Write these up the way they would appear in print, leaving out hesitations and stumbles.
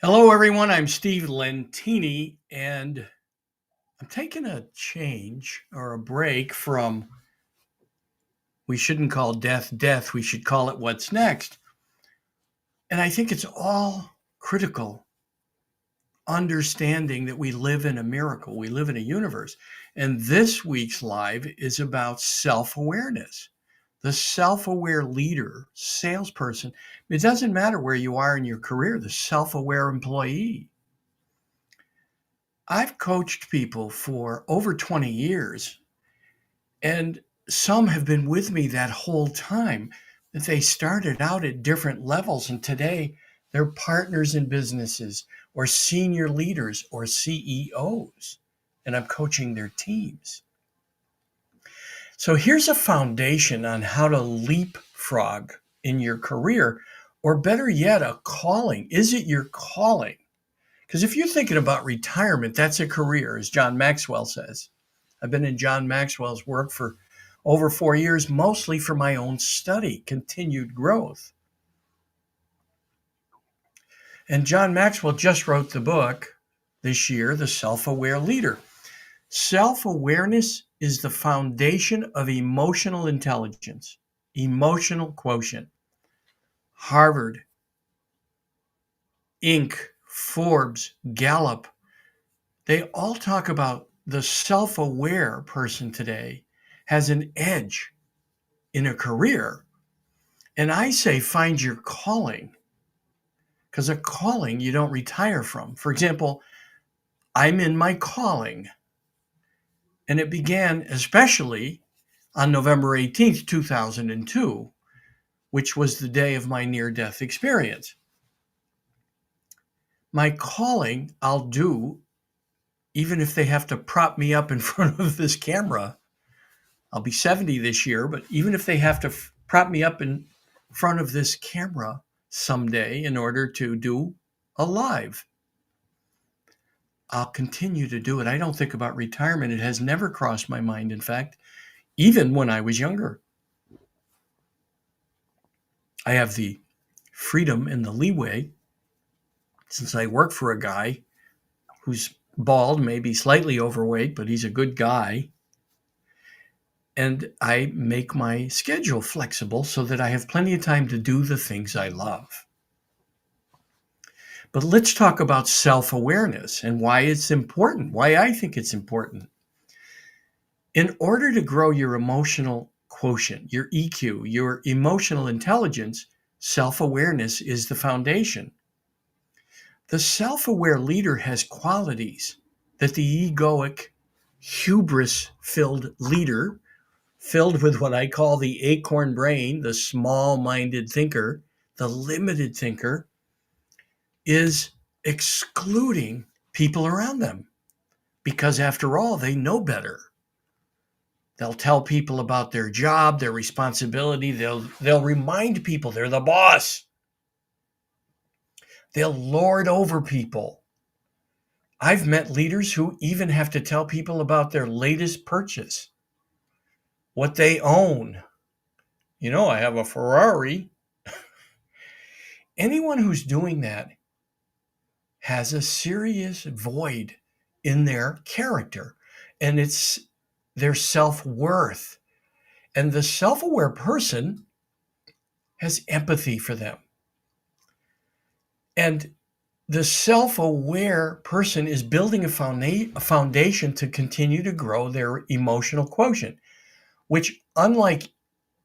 Hello, everyone. I'm Steve Lentini, and I'm taking a change or a break from we shouldn't call death death, we should call it what's next. And I think it's all critical understanding that we live in a miracle, we live in a universe. And this week's live is about self awareness. The self aware leader, salesperson, it doesn't matter where you are in your career, the self aware employee. I've coached people for over 20 years, and some have been with me that whole time. That they started out at different levels, and today they're partners in businesses or senior leaders or CEOs, and I'm coaching their teams. So here's a foundation on how to leapfrog in your career, or better yet, a calling. Is it your calling? Because if you're thinking about retirement, that's a career, as John Maxwell says. I've been in John Maxwell's work for over 4 years, mostly for my own study, continued growth. And John Maxwell just wrote the book this year, The Self-Aware Leader. Self-awareness is the foundation of emotional intelligence, emotional quotient. Harvard, Inc., Forbes, Gallup, they all talk about the self-aware person today has an edge in a career. And I say find your calling, because a calling you don't retire from. For example, I'm in my calling, and it began especially on November 18th, 2002, which was the day of my near-death experience. My calling I'll do even if they have to prop me up in front of this camera. I'll be 70 this year, but even if they have to prop me up in front of this camera someday in order to do a live, I'll continue to do it. I don't think about retirement. It has never crossed my mind. In fact, even when I was younger, I have the freedom and the leeway, since I work for a guy who's bald, maybe slightly overweight, but he's a good guy. And I make my schedule flexible so that I have plenty of time to do the things I love. But let's talk about self-awareness and why it's important, why I think it's important. In order to grow your emotional quotient, your EQ, your emotional intelligence, self-awareness is the foundation. The self-aware leader has qualities that the egoic, hubris-filled leader, filled with what I call the acorn brain, the small-minded thinker, the limited thinker, is excluding people around them. Because after all, they know better. They'll tell people about their job, their responsibility. They'll remind people they're the boss. They'll lord over people. I've met leaders who even have to tell people about their latest purchase, what they own. You know, I have a Ferrari. Anyone who's doing that has a serious void in their character, and it's their self-worth. And the self-aware person has empathy for them. And the self-aware person is building a foundation to continue to grow their emotional quotient, which, unlike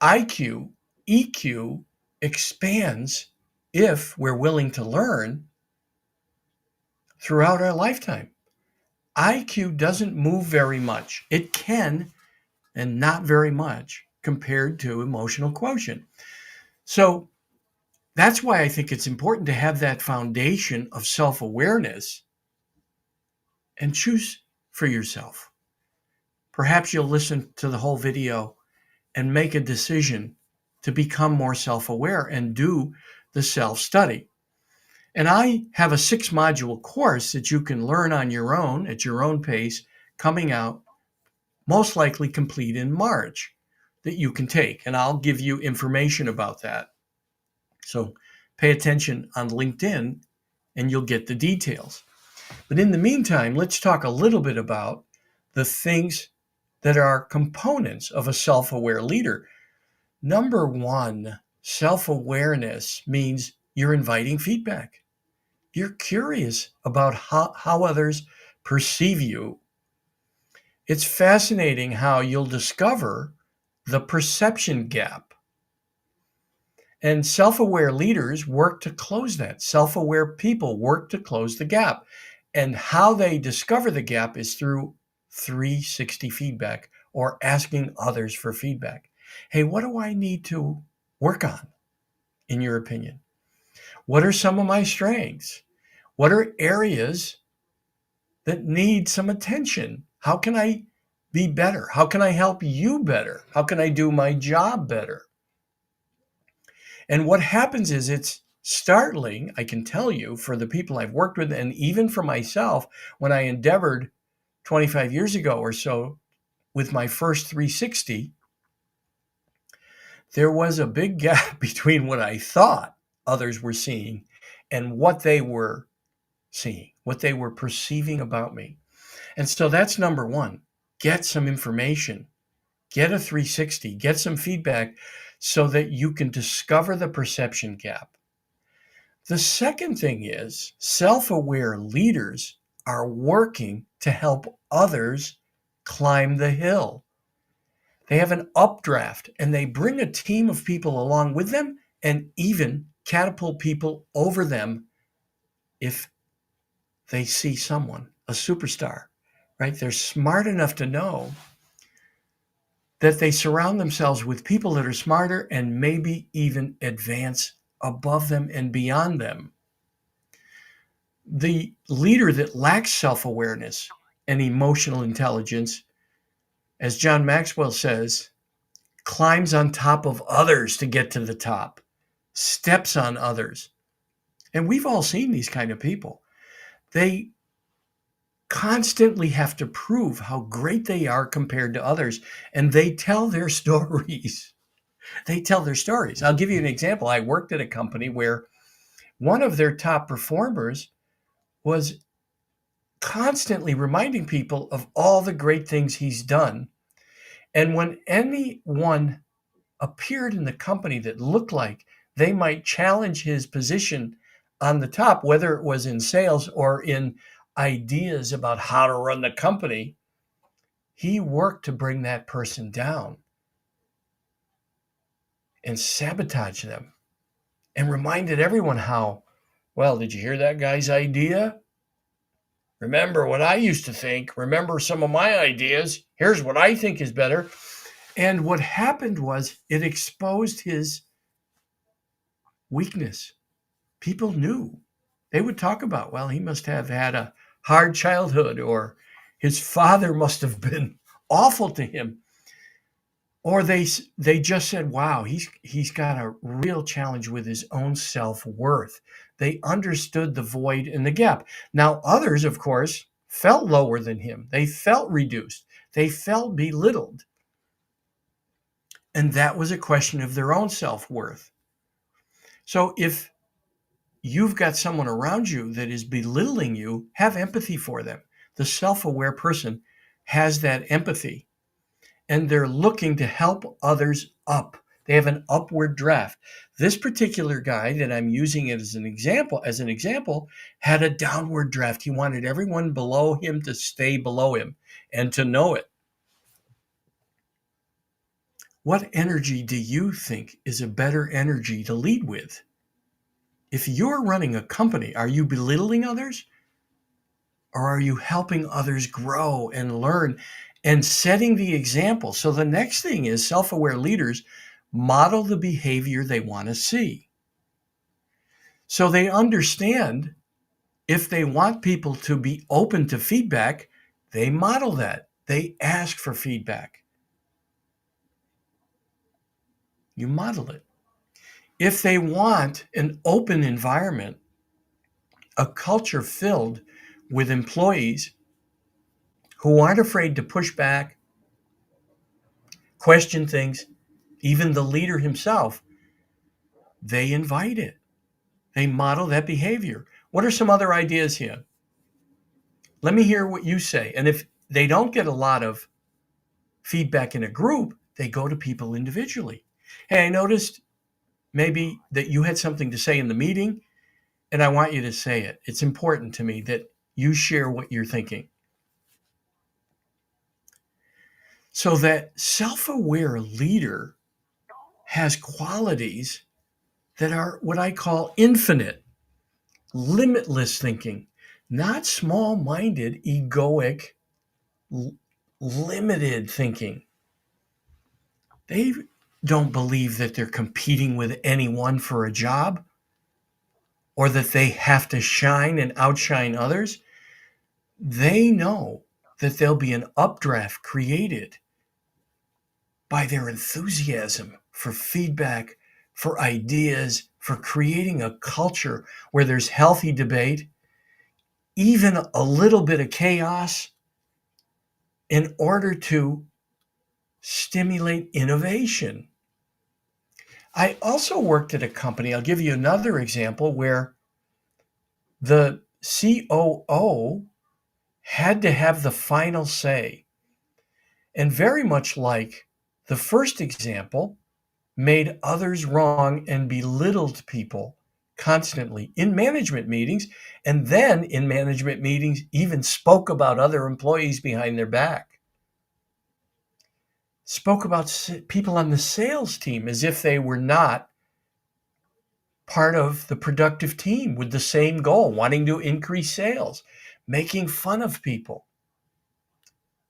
IQ, EQ expands if we're willing to learn throughout our lifetime. IQ doesn't move very much. It can, and not very much, compared to emotional quotient. So that's why I think it's important to have that foundation of self-awareness and choose for yourself. Perhaps you'll listen to the whole video and make a decision to become more self-aware and do the self-study. And I have a 6-module course that you can learn on your own at your own pace, coming out most likely complete in March, that you can take. And I'll give you information about that. So pay attention on LinkedIn and you'll get the details. But in the meantime, let's talk a little bit about the things that are components of a self-aware leader. Number one, self-awareness means you're inviting feedback. You're curious about how others perceive you. It's fascinating how you'll discover the perception gap. And self-aware leaders work to close that. Self-aware people work to close the gap. And how they discover the gap is through 360 feedback or asking others for feedback. Hey, what do I need to work on, in your opinion? What are some of my strengths? What are areas that need some attention? How can I be better? How can I help you better? How can I do my job better? And what happens is it's startling, I can tell you, for the people I've worked with, and even for myself, when I endeavored 25 years ago or so with my first 360, there was a big gap between what I thought others were seeing and what they were seeing, what they were perceiving about me. And so that's number one. Get some information, get a 360, get some feedback so that you can discover the perception gap. The second thing is self-aware leaders are working to help others climb the hill. They have an updraft and they bring a team of people along with them and even catapult people over them if they see someone, a superstar, right? They're smart enough to know that they surround themselves with people that are smarter and maybe even advance above them and beyond them. The leader that lacks self-awareness and emotional intelligence, as John Maxwell says, climbs on top of others to get to the top, steps on others. And we've all seen these kind of people. They constantly have to prove how great they are compared to others, and they tell their stories. They tell their stories. I'll give you an example. I worked at a company where one of their top performers was constantly reminding people of all the great things he's done. And when anyone appeared in the company that looked like they might challenge his position on the top, whether it was in sales or in ideas about how to run the company, he worked to bring that person down and sabotage them and reminded everyone how, well, did you hear that guy's idea? Remember what I used to think. Remember some of my ideas. Here's what I think is better. And what happened was it exposed his weakness. People knew. They would talk about, well, he must have had a hard childhood, or his father must have been awful to him. Or they just said, wow, he's got a real challenge with his own self-worth. They understood the void and the gap. Now, others, of course, felt lower than him. They felt reduced. They felt belittled. And that was a question of their own self-worth. So if you've got someone around you that is belittling you, have empathy for them. The self-aware person has that empathy, and they're looking to help others up. They have an upward draft. This particular guy that I'm using it as an example, had a downward draft. He wanted everyone below him to stay below him and to know it. What energy do you think is a better energy to lead with? If you're running a company, are you belittling others? Or are you helping others grow and learn and setting the example? So the next thing is self-aware leaders model the behavior they want to see. So they understand if they want people to be open to feedback, they model that. They ask for feedback. You model it. If they want an open environment, a culture filled with employees who aren't afraid to push back, question things, even the leader himself, they invite it. They model that behavior. What are some other ideas here? Let me hear what you say. And if they don't get a lot of feedback in a group, they go to people individually. Hey, I noticed maybe that you had something to say in the meeting, and I want you to say it. It's important to me that you share what you're thinking. So that self-aware leader has qualities that are what I call infinite, limitless thinking, not small-minded, egoic, limited thinking. They don't believe that they're competing with anyone for a job or that they have to shine and outshine others. They know that there'll be an updraft created by their enthusiasm for feedback, for ideas, for creating a culture where there's healthy debate, even a little bit of chaos, in order to stimulate innovation. I also worked at a company, I'll give you another example, where the COO had to have the final say. And very much like the first example, made others wrong and belittled people constantly in management meetings. And then in management meetings, even spoke about other employees behind their back. Spoke about people on the sales team as if they were not part of the productive team with the same goal, wanting to increase sales, making fun of people.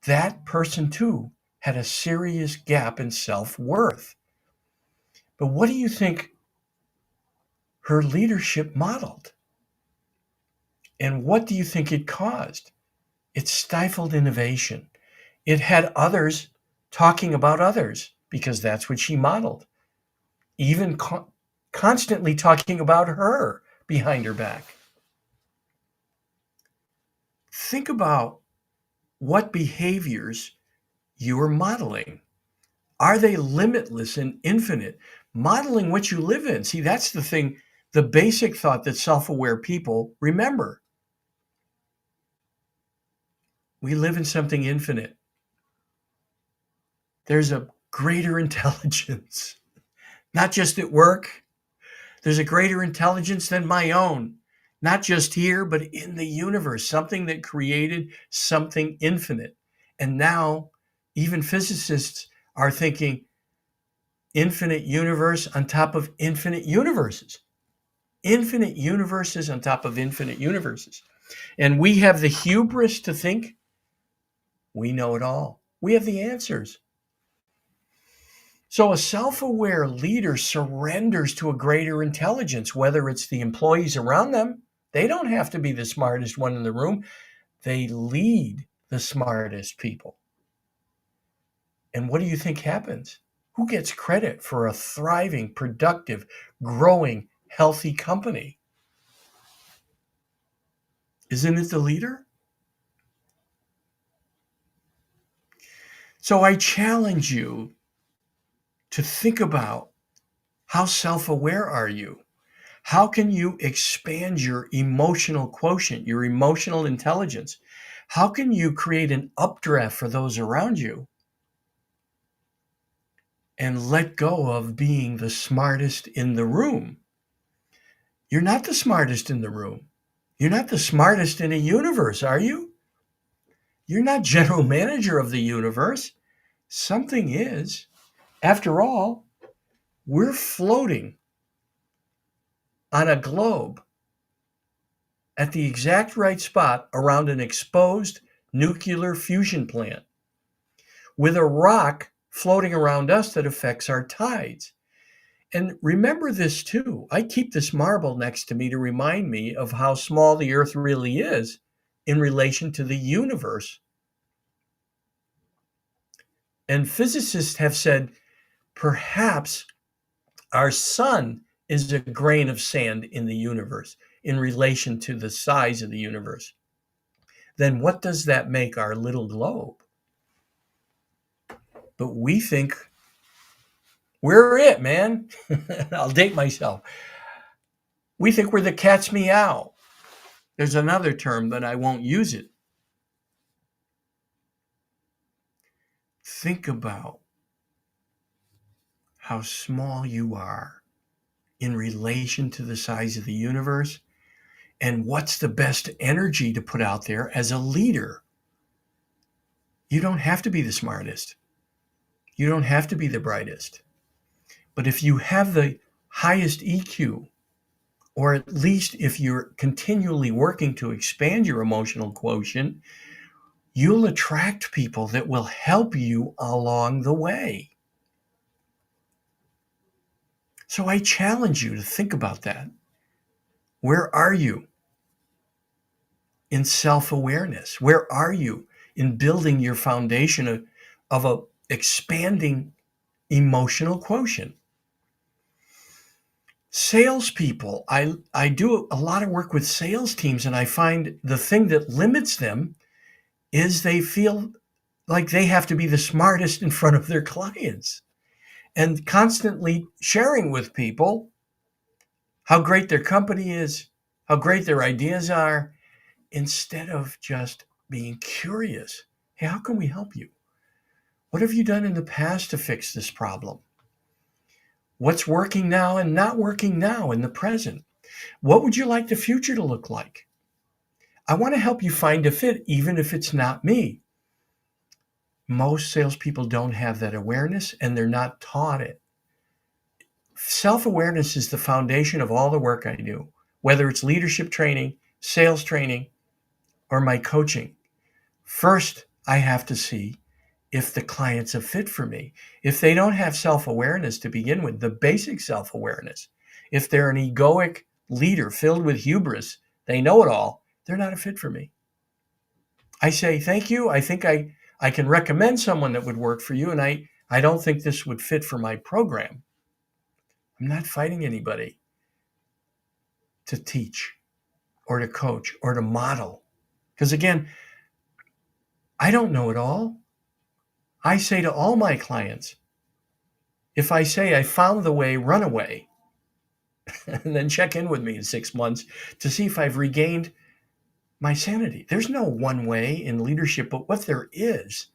That person too had a serious gap in self-worth. But what do you think her leadership modeled? And what do you think it caused? It stifled innovation. It had others talking about others because that's what she modeled, even constantly talking about her behind her back. Think about what behaviors you are modeling. Are they limitless and infinite? Modeling what you live in. See, that's the thing, the basic thought that self-aware people remember. We live in something infinite. There's a greater intelligence, not just at work. There's a greater intelligence than my own, not just here, but in the universe, something that created something infinite. And now even physicists are thinking infinite universe on top of infinite universes. Infinite universes on top of infinite universes. And we have the hubris to think we know it all. We have the answers. So a self-aware leader surrenders to a greater intelligence, whether it's the employees around them. They don't have to be the smartest one in the room. They lead the smartest people. And what do you think happens? Who gets credit for a thriving, productive, growing, healthy company? Isn't it the leader? So I challenge you to think about, how self-aware are you? How can you expand your emotional quotient, your emotional intelligence? How can you create an updraft for those around you and let go of being the smartest in the room? You're not the smartest in the room. You're not the smartest in a universe, are you? You're not general manager of the universe. Something is. After all, we're floating on a globe at the exact right spot around an exposed nuclear fusion plant with a rock floating around us that affects our tides. And remember this too. I keep this marble next to me to remind me of how small the earth really is in relation to the universe. And physicists have said perhaps our sun is a grain of sand in the universe in relation to the size of the universe. Then what does that make our little globe? But we think we're it, man. I'll date myself. We think we're the cat's meow. There's another term, but I won't use it. Think about how small you are in relation to the size of the universe and what's the best energy to put out there as a leader. You don't have to be the smartest. You don't have to be the brightest. But if you have the highest EQ, or at least if you're continually working to expand your emotional quotient, you'll attract people that will help you along the way. So I challenge you to think about that. Where are you in self-awareness? Where are you in building your foundation of a expanding emotional quotient? Salespeople, I do a lot of work with sales teams, and I find the thing that limits them is they feel like they have to be the smartest in front of their clients and constantly sharing with people how great their company is, how great their ideas are, instead of just being curious. Hey, how can we help you? What have you done in the past to fix this problem? What's working now and not working now in the present? What would you like the future to look like? I want to help you find a fit, even if it's not me. Most salespeople don't have that awareness and they're not taught it. Self-awareness is the foundation of all the work I do, whether it's leadership training, sales training, or my coaching. First, I have to see if the client's a fit for me. If they don't have self-awareness to begin with, the basic self-awareness, if they're an egoic leader filled with hubris, they know it all, they're not a fit for me. I say, thank you. I think I can recommend someone that would work for you, and I don't think this would fit for my program. I'm not fighting anybody to teach or to coach or to model. Because again, I don't know it all. I say to all my clients, if I say I found the way, run away, and then check in with me in 6 months to see if I've regained my sanity. There's no one way in leadership, but what there is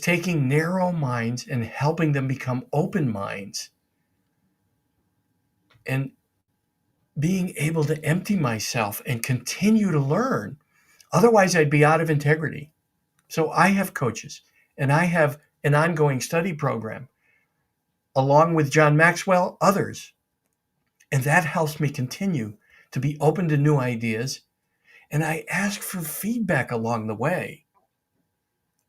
taking narrow minds and helping them become open minds and being able to empty myself and continue to learn. Otherwise, I'd be out of integrity. So I have coaches and I have an ongoing study program along with John Maxwell, others. And that helps me continue to be open to new ideas. And I ask for feedback along the way.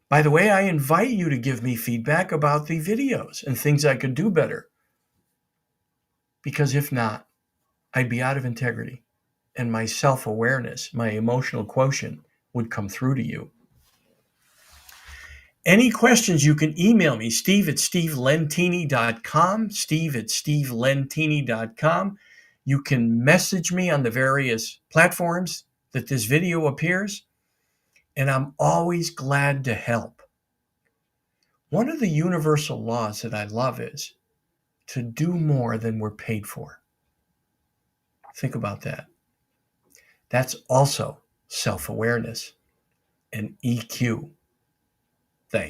By the way, I invite you to give me feedback about the videos and things I could do better. Because if not, I'd be out of integrity. And my self-awareness, my emotional quotient would come through to you. Any questions, you can email me, steve@stevelentini.com, steve@stevelentini.com. You can message me on the various platforms that this video appears, and I'm always glad to help. One of the universal laws that I love is to do more than we're paid for. Think about that. That's also self-awareness and EQ.